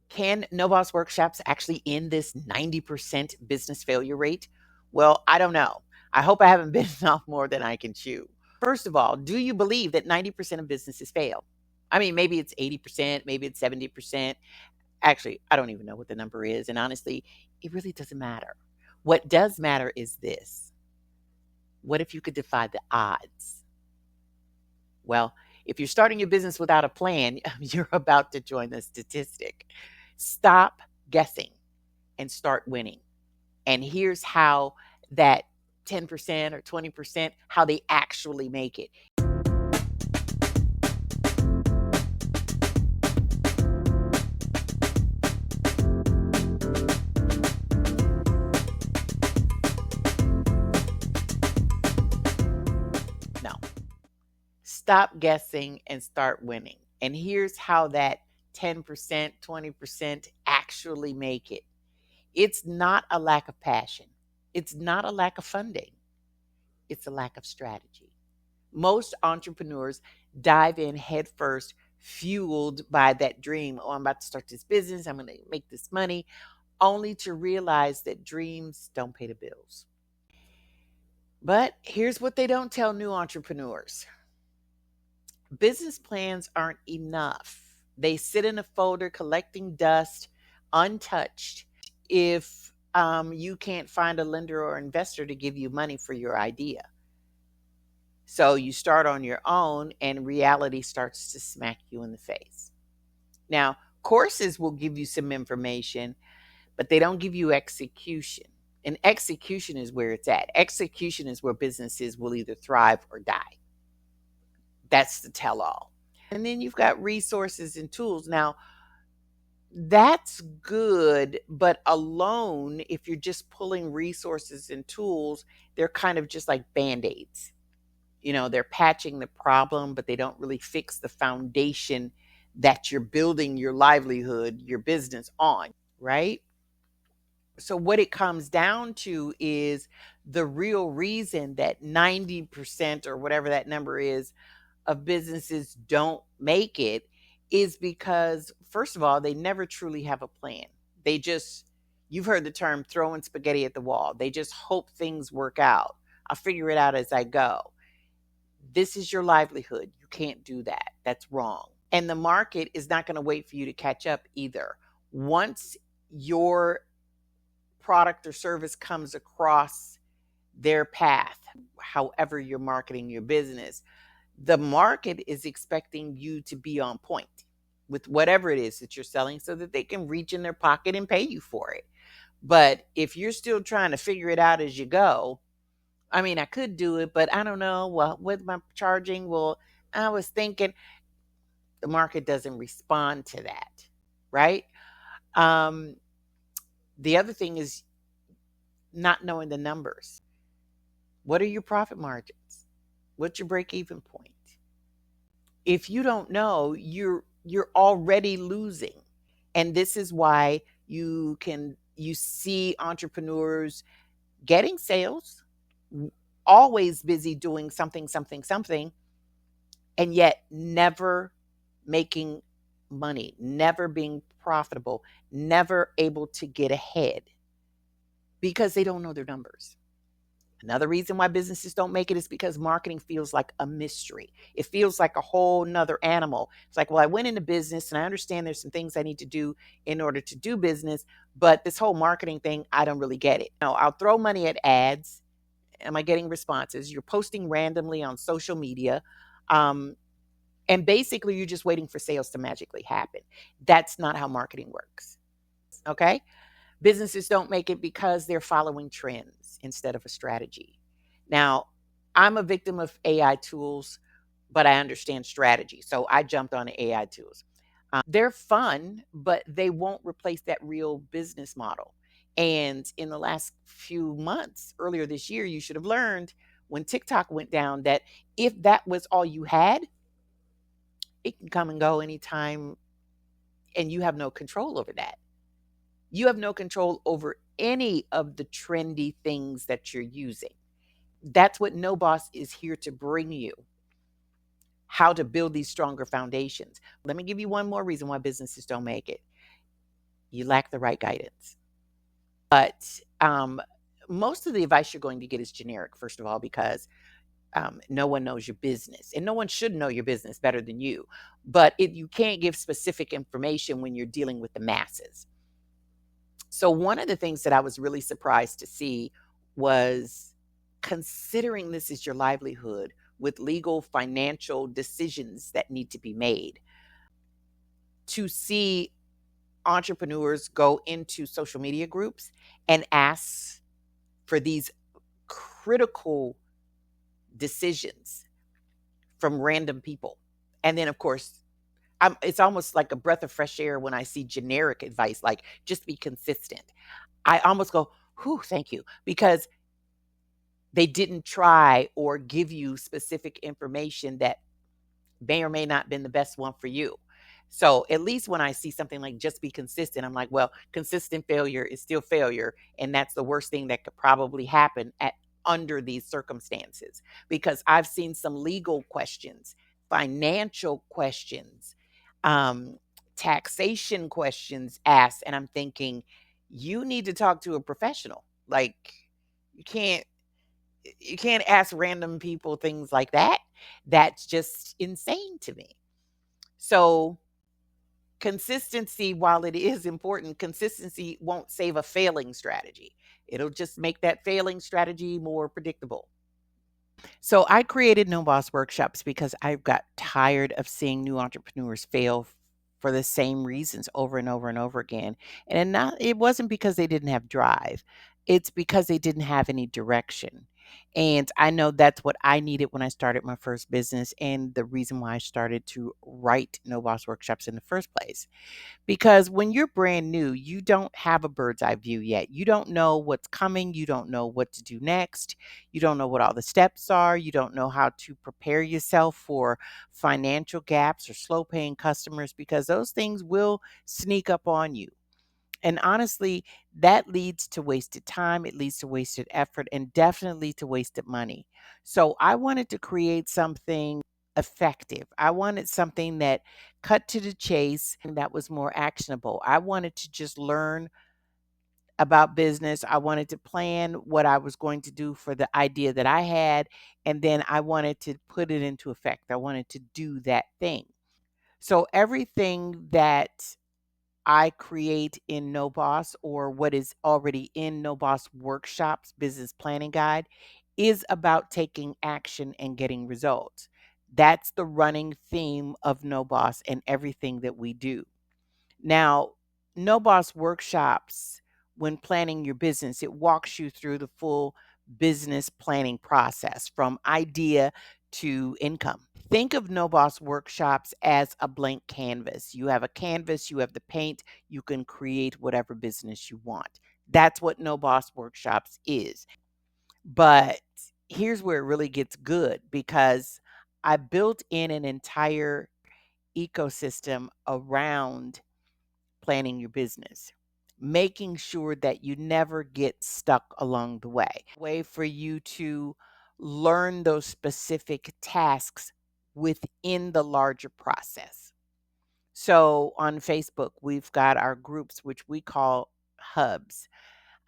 Can NOBOSS Workshops actually end this 90% business failure rate? Well, I don't know. I hope I haven't bitten off more than I can chew. First of all, do you believe that 90% of businesses fail? I mean, maybe it's 80%, maybe it's 70%. Actually, I don't even know what the number is. And honestly, it really doesn't matter. What does matter is this: what if you could defy the odds? Well, if you're starting your business without a plan, you're about to join the statistic. Stop guessing and start winning. And here's how that 10% or 20%, how they actually make it. No, stop guessing and start winning. And here's how that 10%, 20% actually make it. It's not a lack of passion. It's not a lack of funding. It's a lack of strategy. Most entrepreneurs dive in headfirst, fueled by that dream. Oh, I'm about to start this business. I'm going to make this money, only to realize that dreams don't pay the bills. But here's what they don't tell new entrepreneurs: business plans aren't enough. They sit in a folder collecting dust, untouched, if you can't find a lender or investor to give you money for your idea. So you start on your own and reality starts to smack you in the face. Now, courses will give you some information, but they don't give you execution. And execution is where it's at. Execution is where businesses will either thrive or die. That's the tell all. And then you've got resources and tools. Now, that's good, but alone, if you're just pulling resources and tools, they're kind of just like band-aids. They're patching the problem, but they don't really fix the foundation that you're building your livelihood, your business on, right? So what it comes down to is the real reason that 90% or whatever that number is of businesses don't make it is because, first of all, they never truly have a plan. You've heard the term throwing spaghetti at the wall. They just hope things work out. I'll figure it out as I go. This is your livelihood. You can't do that. That's wrong. And the market is not going to wait for you to catch up either. Once your product or service comes across their path, however you're marketing your business, the market is expecting you to be on point with whatever it is that you're selling so that they can reach in their pocket and pay you for it. But if you're still trying to figure it out as you go, I mean, I could do it, but I don't know. Well, what am I charging? Well, I was thinking, the market doesn't respond to that, right? The other thing is not knowing the numbers. What are your profit margins? What's your break-even point? If you don't know, you're already losing. And this is why you see entrepreneurs getting sales, always busy doing something, and yet never making money, never being profitable, never able to get ahead because they don't know their numbers. Another reason why businesses don't make it is because marketing feels like a mystery. It feels like a whole nother animal. It's like, well, I went into business and I understand there's some things I need to do in order to do business, but this whole marketing thing, I don't really get it. No, I'll throw money at ads. Am I getting responses? You're posting randomly on social media. And basically you're just waiting for sales to magically happen. That's not how marketing works. Okay? Businesses don't make it because they're following trends instead of a strategy. Now, I'm a victim of AI tools, but I understand strategy. So I jumped on the AI tools. They're fun, but they won't replace that real business model. And in the last few months, earlier this year, you should have learned when TikTok went down that if that was all you had, it can come and go anytime, and you have no control over that. You have no control over any of the trendy things that you're using. That's what NOBOSS is here to bring you: how to build these stronger foundations. Let me give you one more reason why businesses don't make it. You lack the right guidance. But most of the advice you're going to get is generic, first of all, because no one knows your business and no one should know your business better than you. But you can't give specific information when you're dealing with the masses. So, one of the things that I was really surprised to see was, considering this is your livelihood with legal financial decisions that need to be made, to see entrepreneurs go into social media groups and ask for these critical decisions from random people. And then, of course, it's almost like a breath of fresh air when I see generic advice like just be consistent. I almost go, whew, thank you, because they didn't try or give you specific information that may or may not been the best one for you. So at least when I see something like just be consistent, I'm like, well, consistent failure is still failure. And that's the worst thing that could probably happen at under these circumstances. Because I've seen some legal questions, financial questions, um, taxation questions asked, and I'm thinking, you need to talk to a professional. Like you can't you can't ask random people things like that. That's just insane to me. So, consistency, while it is important, consistency won't save a failing strategy. It'll just make that failing strategy more predictable. So I created No Boss Workshops because I got tired of seeing new entrepreneurs fail for the same reasons over and over and over again. And it wasn't because they didn't have drive. It's because they didn't have any direction. And I know that's what I needed when I started my first business and the reason why I started to write No Boss Workshops in the first place. Because when you're brand new, you don't have a bird's eye view yet. You don't know what's coming. You don't know what to do next. You don't know what all the steps are. You don't know how to prepare yourself for financial gaps or slow paying customers because those things will sneak up on you. And honestly, that leads to wasted time, it leads to wasted effort, and definitely to wasted money. So I wanted to create something effective. I wanted something that cut to the chase and that was more actionable. I wanted to just learn about business. I wanted to plan what I was going to do for the idea that I had, and then I wanted to put it into effect. I wanted to do that thing. So everything that I create in No Boss or what is already in No Boss Workshops business planning guide is about taking action and getting results. That's the running theme of No Boss and everything that we do. Now, No Boss Workshops, when planning your business, it walks you through the full business planning process from idea to income. Think of No Boss Workshops as a blank canvas. You have a canvas, you have the paint, you can create whatever business you want. That's what No Boss Workshops is. But here's where it really gets good because I built in an entire ecosystem around planning your business, making sure that you never get stuck along the way for you to learn those specific tasks within the larger process. So on Facebook, we've got our groups, which we call hubs.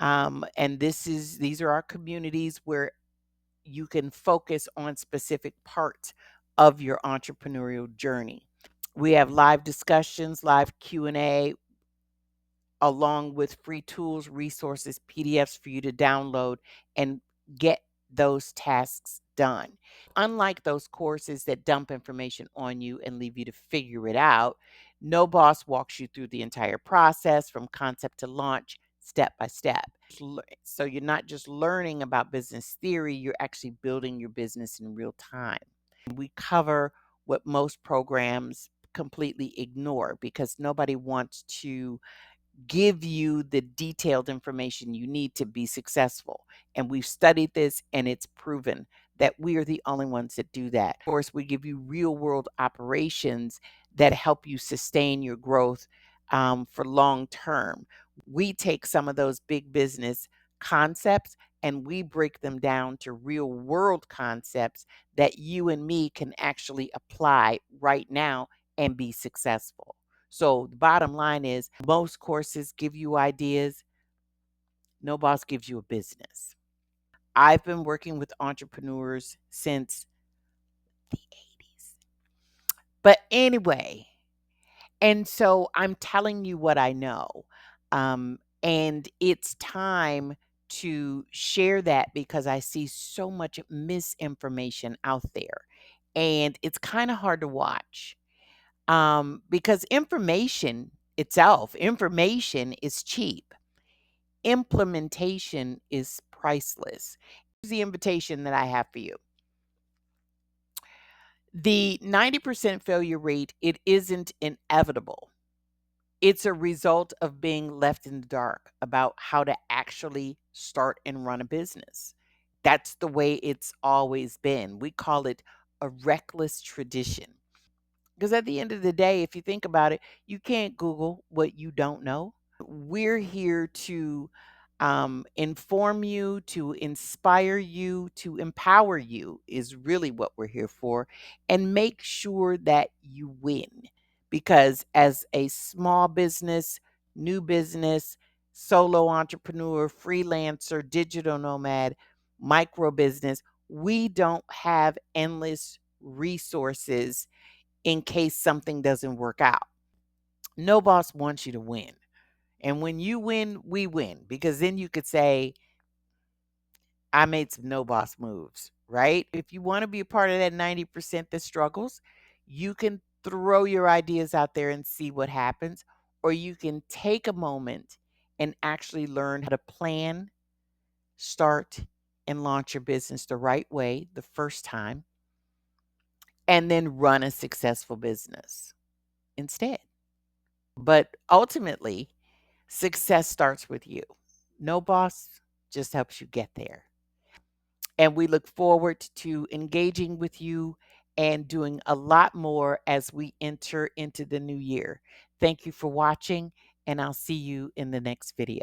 And these are our communities where you can focus on specific parts of your entrepreneurial journey. We have live discussions, live Q&A, along with free tools, resources, PDFs for you to download and get those tasks done. Unlike those courses that dump information on you and leave you to figure it out, No Boss walks you through the entire process from concept to launch, step by step. So you're not just learning about business theory, you're actually building your business in real time. We cover what most programs completely ignore because nobody wants to give you the detailed information you need to be successful. And we've studied this and it's proven that we are the only ones that do that. Of course, we give you real world operations that help you sustain your growth for long term. We take some of those big business concepts and we break them down to real world concepts that you and me can actually apply right now and be successful. So the bottom line is most courses give you ideas. No Boss gives you a business. I've been working with entrepreneurs since the 80s. But anyway, and so I'm telling you what I know. And it's time to share that because I see so much misinformation out there. And it's kind of hard to watch because information itself, information is cheap. Implementation is priceless. Here's the invitation that I have for you. The 90% failure rate, it isn't inevitable. It's a result of being left in the dark about how to actually start and run a business. That's the way it's always been. We call it a reckless tradition. Because at the end of the day, if you think about it, you can't Google what you don't know. We're here to inform you, to inspire you, to empower you, is really what we're here for, and make sure that you win. Because as a small business, new business, solo entrepreneur, freelancer, digital nomad, micro business, we don't have endless resources in case something doesn't work out. No boss wants you to win. And when you win, we win because then you could say, I made some no boss moves, right? If you want to be a part of that 90% that struggles, you can throw your ideas out there and see what happens, or you can take a moment and actually learn how to plan, start, and launch your business the right way the first time, and then run a successful business instead. But ultimately, success starts with you. No boss just helps you get there. And we look forward to engaging with you and doing a lot more as we enter into the new year. Thank you for watching, and I'll see you in the next video.